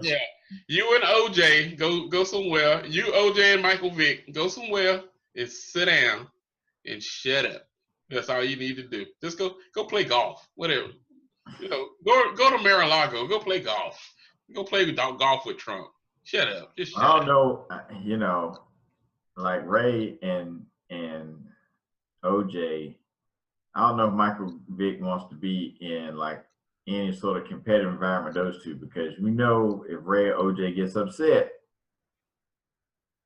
Yeah. You and OJ go somewhere. You, OJ, and Michael Vick go somewhere and sit down and shut up. That's all you need to do. Just go play golf, whatever. Go to Mar-a-Lago. Go play golf. Go play golf with Trump. Shut up. Just shut up. I don't know, like Ray and OJ. I don't know if Michael Vick wants to be in like any sort of competitive environment, those two, because we know if Ray or OJ gets upset,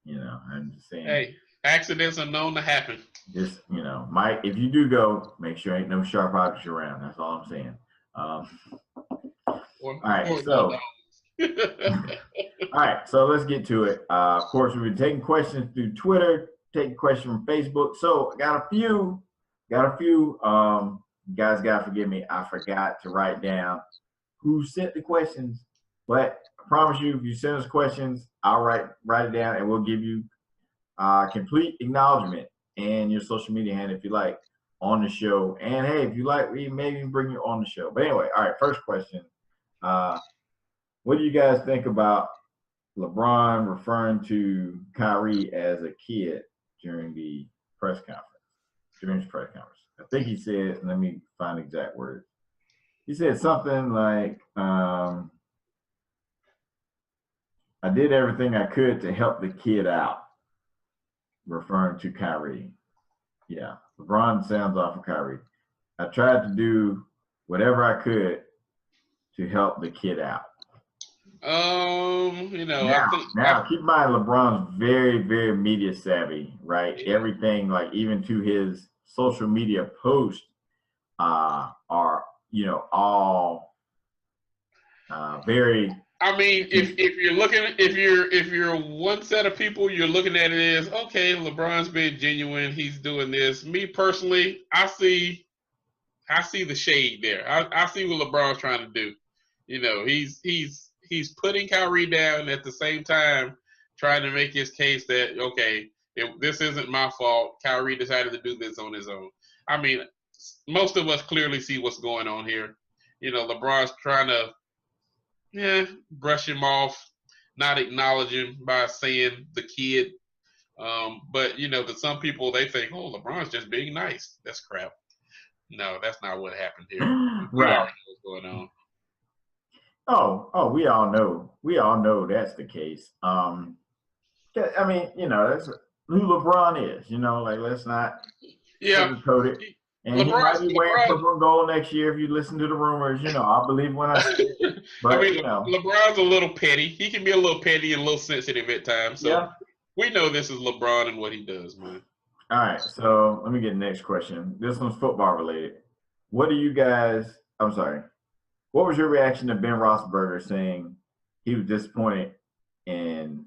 I'm just saying. Hey, accidents are known to happen. Just, Mike, if you do go, make sure ain't no sharp objects around. That's all I'm saying. All right, so let's get to it. Of course, we've been taking questions through Twitter, taking questions from Facebook. So I got a few. You guys gotta forgive me. I forgot to write down who sent the questions, but I promise you, if you send us questions, I'll write it down, and we'll give you complete acknowledgement and your social media handle if you like on the show. And hey, if you like, we maybe bring you on the show. But anyway, all right. First question: what do you guys think about LeBron referring to Kyrie as a kid during the press conference? I think he said, let me find the exact words. He said something like, I did everything I could to help the kid out, referring to Kyrie. Yeah, LeBron sounds off of Kyrie. I tried to do whatever I could to help the kid out. Now, keep in mind, LeBron's very, very media savvy, right? Yeah. Everything, like even to his social media posts, are all very. I mean, if you're one set of people, you're looking at it as, okay, LeBron's being genuine, he's doing this. Me personally, I see the shade there. I see what LeBron's trying to do. He's putting Kyrie down at the same time, trying to make his case that, okay, this isn't my fault. Kyrie decided to do this on his own. I mean, most of us clearly see what's going on here. LeBron's trying to brush him off, not acknowledge him by saying the kid. But, to some people, they think, oh, LeBron's just being nice. That's crap. No, that's not what happened here. We already know what's going on. Oh, we all know that's the case. I mean, that's who LeBron is, like let's not sugarcoat it. And he might be wearing purple and gold next year if you listen to the rumors, I believe when I say it. But, LeBron's a little petty. He can be a little petty and a little sensitive at times. So we know this is LeBron and what he does, man. All right, so let me get the next question. This one's football related. What do you guys – I'm sorry. What was your reaction to Ben Roethlisberger saying he was disappointed in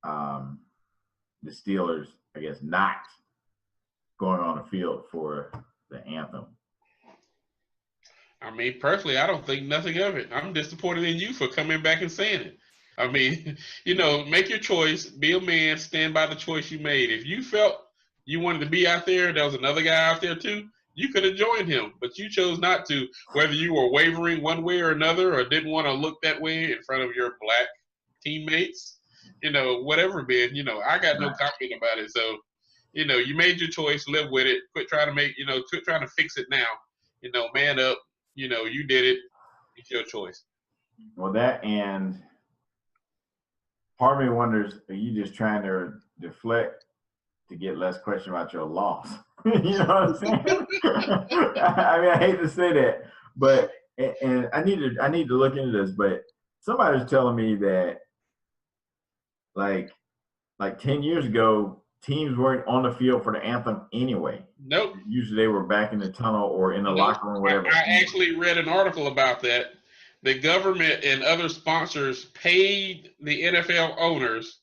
the Steelers, I guess, not going on the field for the anthem? I mean, personally, I don't think nothing of it. I'm disappointed in you for coming back and saying it. I mean, make your choice, be a man, stand by the choice you made. If you felt you wanted to be out there, there was another guy out there too, you could have joined him, but you chose not to, whether you were wavering one way or another or didn't want to look that way in front of your black teammates, whatever, Ben, I got no comment about it. So, you made your choice, live with it, quit trying to quit trying to fix it now, man up, you did it, it's your choice. Well, that, and part of me wonders, are you just trying to deflect to get less question about your loss? You know what I'm saying? I mean, I hate to say that, but and I need to look into this. But somebody's telling me that like 10 years ago, teams weren't on the field for the anthem anyway. Nope. Usually they were back in the tunnel or in the locker room, whatever. I actually read an article about that. The government and other sponsors paid the NFL owners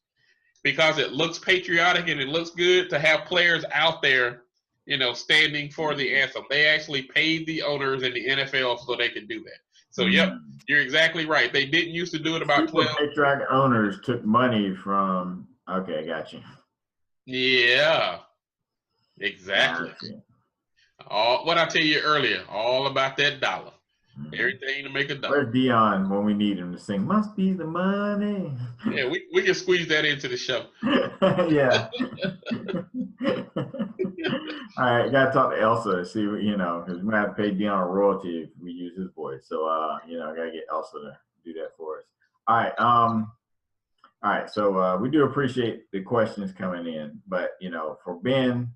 because it looks patriotic and it looks good to have players out there, standing for the anthem. They actually paid the owners in the NFL so they could do that. So, yep, you're exactly right. They didn't used to do it about 12. Patriotic owners took money from, okay, I got you. Yeah, exactly. What I tell you earlier, all about that dollar. Everything to make a dollar. Where's Dion when we need him to sing "Must Be the Money"? Yeah, we can squeeze that into the show. Yeah. All right, gotta talk to Elsa to see, because we might have to pay Dion a royalty if we use his voice. So, I gotta get Elsa to do that for us. All right. So we do appreciate the questions coming in, but for Ben,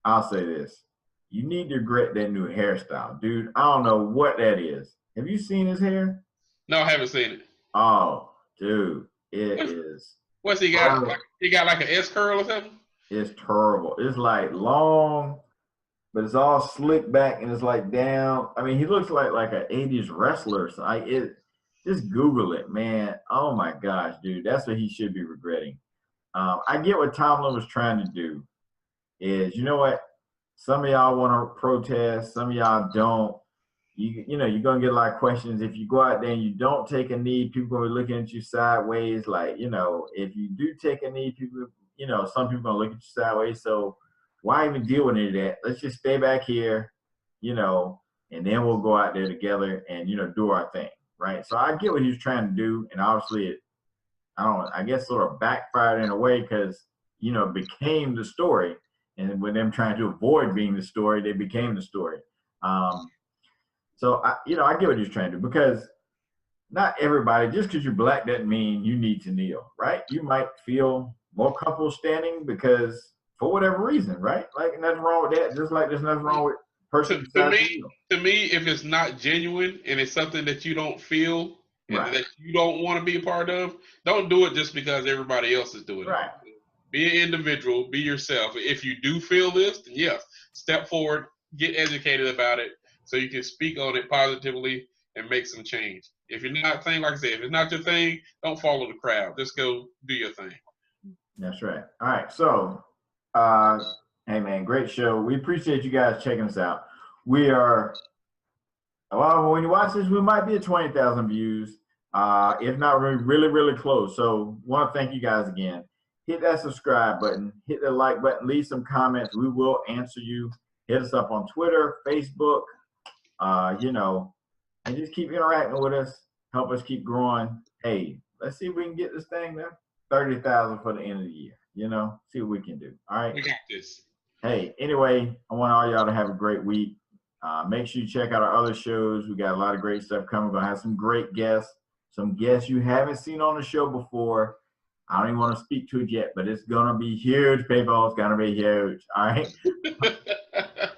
I'll say this. You need to regret that new hairstyle, dude. I don't know what that is. Have you seen his hair? No, I haven't seen it. Oh, dude, it is. What's he got? He got like an S curl or something? It's terrible. It's like long, but it's all slicked back and it's like down. I mean, he looks like an 80s wrestler. So just Google it, man. Oh my gosh, dude, that's what he should be regretting. I get what Tomlin was trying to do. Is, you know what? Some of y'all want to protest. Some of y'all don't. You're going to get a lot of questions. If you go out there and you don't take a knee, people are looking at you sideways. Like, if you do take a knee, people, some people are going to look at you sideways. So why even deal with any of that? Let's just stay back here, and then we'll go out there together and, do our thing, right? So I get what he was trying to do. And obviously I guess sort of backfired in a way because, it became the story. And with them trying to avoid being the story, they became the story. So I get what he's trying to do, because not everybody, just because you're black doesn't mean you need to kneel, right? You might feel more comfortable standing because for whatever reason, right? Like, nothing wrong with that. Just like there's nothing wrong with person. To me, if it's not genuine and it's something that you don't feel and that you don't want to be a part of, don't do it just because everybody else is doing it. Be an individual, be yourself. If you do feel this, then yes, step forward, get educated about it so you can speak on it positively and make some change. If you're not saying, like I said, if it's not your thing, don't follow the crowd. Just go do your thing. That's right. All right. So, hey, man, great show. We appreciate you guys checking us out. We are, well, when you watch this, we might be at 20,000 views. If not, we're really, really close. So, want to thank you guys again. Hit that subscribe button, hit the like button, leave some comments. We will answer you. Hit us up on Twitter, Facebook, and just keep interacting with us. Help us keep growing. Hey, let's see if we can get this thing there. 30,000 for the end of the year. See what we can do. All right. We got this. Hey, anyway, I want all y'all to have a great week. Make sure you check out our other shows. We got a lot of great stuff coming. We're going to have some great guests, some guests you haven't seen on the show before. I don't even want to speak to it yet, but it's going to be huge, people. It's going to be huge. All right?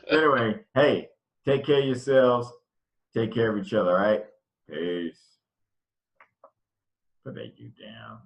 Anyway, hey, take care of yourselves. Take care of each other, all right? Peace. Put that you down.